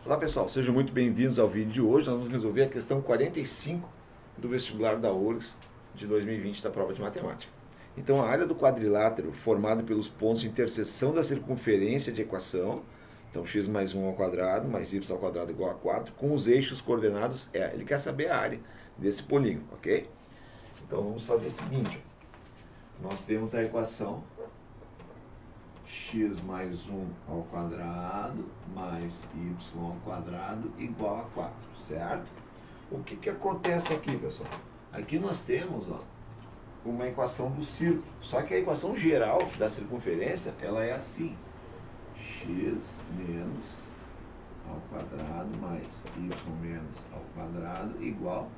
Olá pessoal, sejam muito bem-vindos ao vídeo de hoje. Nós vamos resolver a questão 45 do vestibular da URGS de 2020 da prova de matemática. Então a área do quadrilátero formado pelos pontos de interseção da circunferência de equação, então x mais 1 ao quadrado mais y ao quadrado igual a 4, com os eixos coordenados ele quer saber a área desse polígono, ok? Então vamos fazer o seguinte, nós temos a equação x mais 1 ao quadrado mais y ao quadrado igual a 4, certo? O que acontece aqui, pessoal? Aqui nós temos uma equação do círculo, só que a equação geral da circunferência, ela é assim: x menos ao quadrado mais y menos ao quadrado igual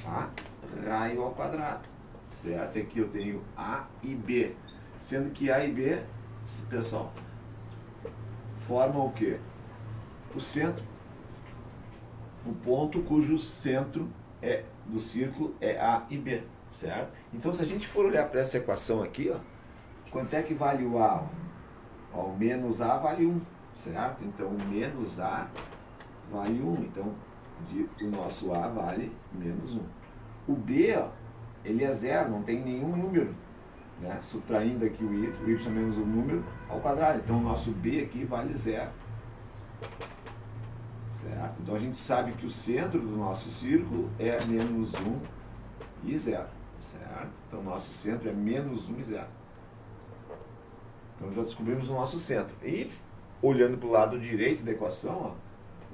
a raio ao quadrado, certo? Aqui eu tenho A e B, sendo que A e B, pessoal, formam o quê? O centro, o ponto cujo centro do círculo é A e B, certo? Então, se a gente for olhar para essa equação aqui, quanto é que vale o A? O menos A vale 1, certo? Então, o menos A vale 1. Então, o nosso A vale menos 1. O B, ele é zero, não tem nenhum número, né? Subtraindo aqui o y menos o número ao quadrado. Então, o nosso B aqui vale zero. Certo? Então, a gente sabe que o centro do nosso círculo é menos 1 e 0. Certo? Então, o nosso centro é menos 1 e 0. Então, já descobrimos o nosso centro. E, olhando para o lado direito da equação,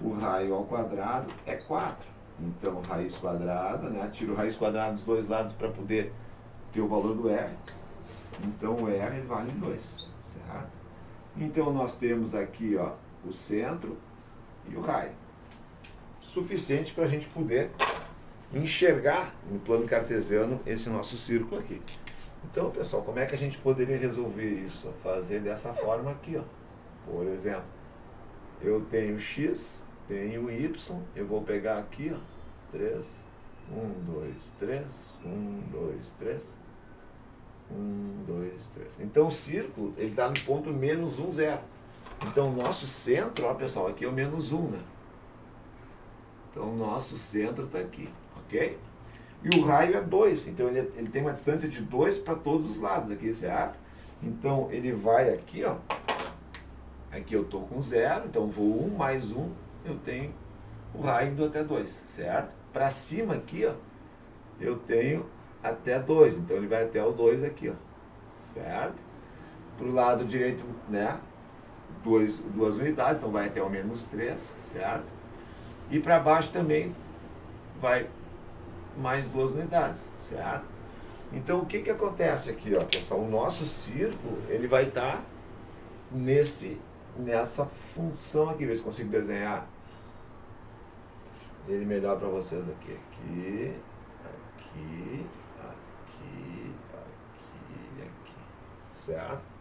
o raio ao quadrado é 4. Então, raiz quadrada, né? Tiro raiz quadrada dos dois lados para poder ter o valor do R. Então, o R vale 2. Certo? Então, nós temos aqui o centro e o raio. Suficiente para a gente poder enxergar no plano cartesiano esse nosso círculo aqui. Então, pessoal, como é que a gente poderia resolver isso? Fazer dessa forma aqui, Por exemplo, eu tenho x, tenho y, eu vou pegar aqui, 3, 1, 2, 3, 1, 2, 3, 1, 2, 3. Então, o círculo, ele está no ponto menos 1, 0. Então, o nosso centro, pessoal, aqui é o menos 1, né? Então, o nosso centro está aqui, ok? E o raio é 2, então ele tem uma distância de 2 para todos os lados aqui, certo? Então, ele vai aqui, Aqui eu estou com 0, então vou 1 mais 1, eu tenho o raio indo até 2, certo? Para cima aqui, eu tenho até 2, então ele vai até o 2 aqui, certo? Para o lado direito, né? Duas unidades, então vai até o menos 3, certo? E para baixo também vai mais 2 unidades, certo? Então, o que acontece aqui, pessoal? O nosso círculo, ele vai estar nessa função aqui. Ver se consigo desenhar ele melhor para vocês aqui. Aqui, aqui, aqui, aqui, aqui, certo?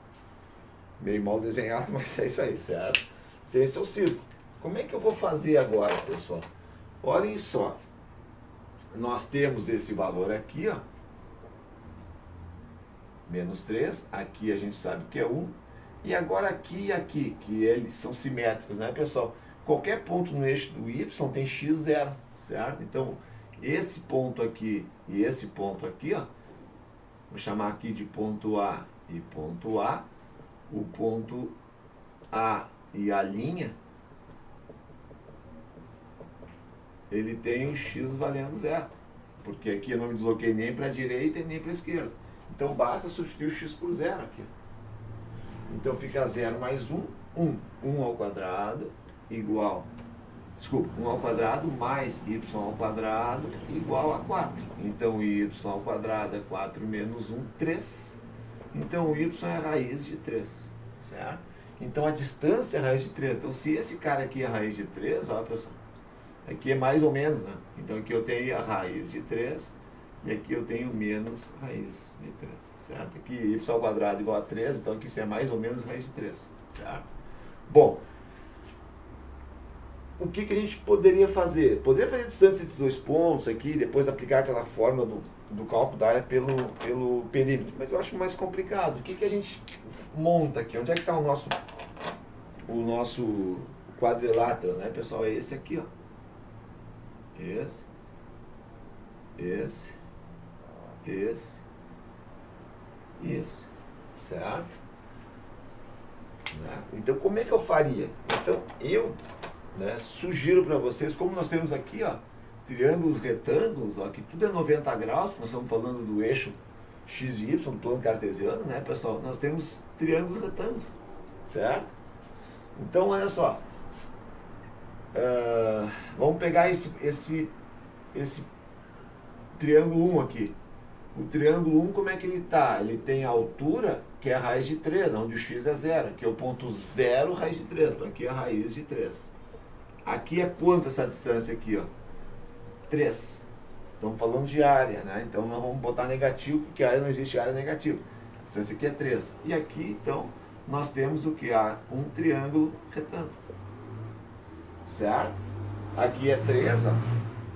Meio mal desenhado, mas é isso aí, certo? Então, esse é o círculo. Como é que eu vou fazer agora, pessoal? Olhem só. Nós temos esse valor aqui, menos 3. Aqui a gente sabe que é 1. E agora aqui e aqui, que eles são simétricos, né, pessoal? Qualquer ponto no eixo do y tem x 0, certo? Então, esse ponto aqui e esse ponto aqui, vou chamar aqui de ponto A e ponto A. O ponto A e a linha, ele tem o x valendo 0, porque aqui eu não me desloquei nem para a direita e nem para a esquerda. Então, basta substituir o x por 0 aqui. Então, fica 0 mais 1, 1. 1 ao quadrado igual... Desculpa, 1 ao quadrado mais y ao quadrado igual a 4. Então, y ao quadrado é 4 menos 1, 3. Então, o y é a raiz de 3, certo? Então, a distância é a raiz de 3. Então, se esse cara aqui é a raiz de 3, pessoal, aqui é mais ou menos, né? Então, aqui eu tenho a raiz de 3 e aqui eu tenho menos raiz de 3, certo? Aqui y ao quadrado igual a 3, então aqui isso é mais ou menos raiz de 3, certo? Bom, o que a gente poderia fazer? Poderia fazer a distância entre dois pontos aqui, depois aplicar aquela fórmula do cálculo da área pelo perímetro, mas eu acho mais complicado. O que a gente monta aqui? Onde é que está o nosso quadrilátero, né, pessoal? É esse aqui, ó. Esse, certo? Né? Então, como é que eu faria? Então, eu, né, sugiro para vocês, como nós temos aqui, ó, triângulos retângulos, ó, que tudo é 90 graus, porque nós estamos falando do eixo x e y, do plano cartesiano, né, pessoal? Nós temos triângulos retângulos, certo? Então, olha só. Vamos pegar esse triângulo 1 aqui. O triângulo 1, como é que ele está? Ele tem a altura, que é a raiz de 3, onde o x é 0, que é o ponto 0, raiz de 3. Então, aqui é a raiz de 3. Aqui é quanto essa distância aqui, ó? 3. Estamos falando de área, né? Então, nós vamos botar negativo, porque a área não existe área negativa. A distância aqui é 3. E aqui, então, nós temos o que? Um triângulo retângulo. Certo? Aqui é 3, ó.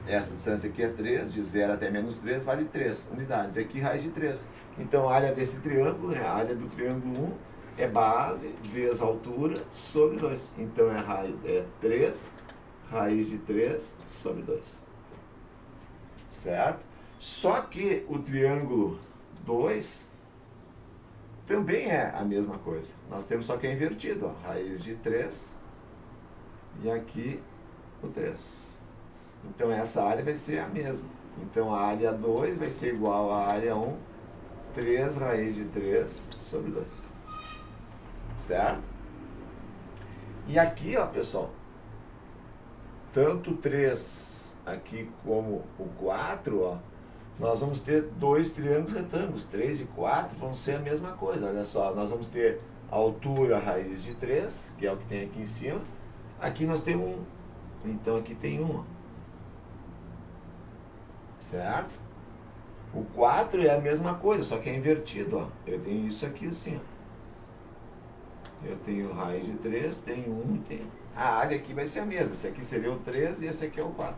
Essa distância aqui é 3, de 0 até menos 3 vale 3 unidades. Aqui raiz de 3. Então a área desse triângulo, né, a área do triângulo 1 é base vezes altura sobre 2. Então é 3 raiz de 3 sobre 2. Certo? Só que o triângulo 2 também é a mesma coisa. Nós temos só que é invertido, ó, raiz de 3 e aqui o 3. Então essa área vai ser a mesma. Então a área 2 vai ser igual à área 1, 3 raiz de 3 sobre 2. Certo? E aqui, ó, pessoal, tanto o 3 aqui como o 4, ó, nós vamos ter dois triângulos retângulos. 3 e 4 vão ser a mesma coisa. Olha só, nós vamos ter a altura raiz de 3, que é o que tem aqui em cima. Aqui nós temos 1. Então aqui tem 1, ó. Certo? O 4 é a mesma coisa, só que é invertido, ó. Eu tenho isso aqui assim, ó. Eu tenho raiz de 3, tenho 1 e tenho... A área aqui vai ser a mesma. Esse aqui seria o 3 e esse aqui é o 4.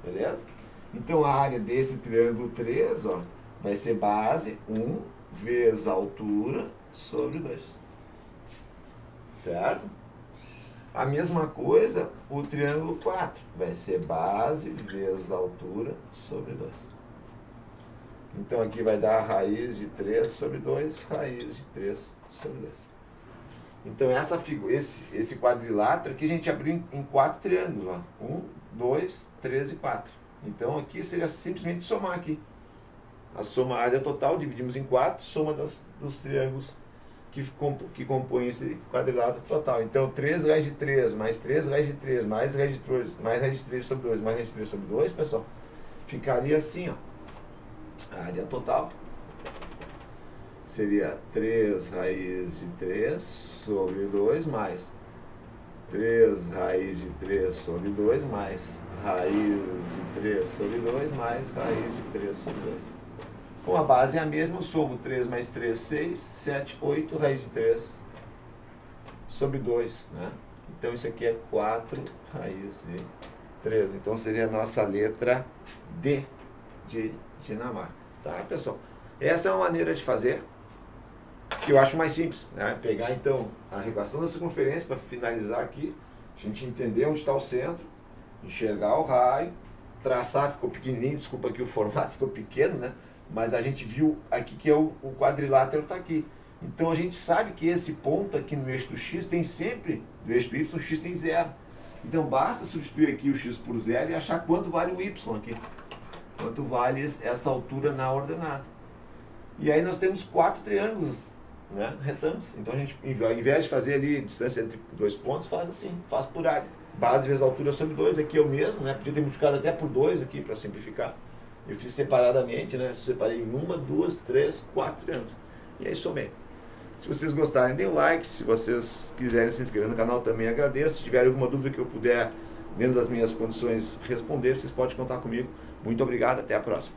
Beleza? Então a área desse triângulo 3, ó, vai ser base 1 vezes a altura sobre 2. Certo? A mesma coisa, o triângulo 4 vai ser base vezes a altura sobre 2. Então aqui vai dar a raiz de 3 sobre 2, raiz de 3 sobre 2. Então essa figura, esse quadrilátero aqui a gente abriu em 4 triângulos, ó. 1, 2, 3 e 4. Então aqui seria simplesmente somar aqui. A soma área total, dividimos em 4, soma dos triângulos que compõem esse quadrilátero total. Então 3 raiz de 3, mais 3 raiz de 3, mais raiz de 3, mais raiz de 3 sobre 2, mais raiz de 3 sobre 2, pessoal, ficaria assim, ó. A área total seria 3 raiz de 3 sobre 2, mais 3 raiz de 3 sobre 2, mais raiz de 3 sobre 2, mais raiz de 3 sobre 2. Com a base é a mesma, eu somo 3 mais 3, 6, 7, 8, raiz de 3 sobre 2, né? Então isso aqui é 4 raiz de 3. Então seria a nossa letra D de Dinamarca. Tá, pessoal? Essa é uma maneira de fazer que eu acho mais simples, né? Pegar então a equação da circunferência para finalizar aqui, a gente entender onde está o centro, enxergar o raio, traçar, ficou pequenininho, desculpa aqui o formato ficou pequeno, né? Mas a gente viu aqui que o quadrilátero está aqui. Então a gente sabe que esse ponto aqui no eixo do x tem sempre, do eixo do y, o x tem 0. Então basta substituir aqui o x por 0 e achar quanto vale o y aqui. Quanto vale essa altura na ordenada. E aí nós temos 4 triângulos, né, retângulos. Então a gente, ao invés de fazer ali distância entre 2 pontos, faz assim, faz por área. Base vezes altura sobre 2, aqui é o mesmo, né? Podia ter multiplicado até por 2 aqui para simplificar. Eu fiz separadamente, né? Separei em 1, 2, 3, 4 triângulos. E aí somei. Se vocês gostarem, deem um like. Se vocês quiserem se inscrever no canal, também agradeço. Se tiverem alguma dúvida que eu puder, dentro das minhas condições, responder, vocês podem contar comigo. Muito obrigado, até a próxima.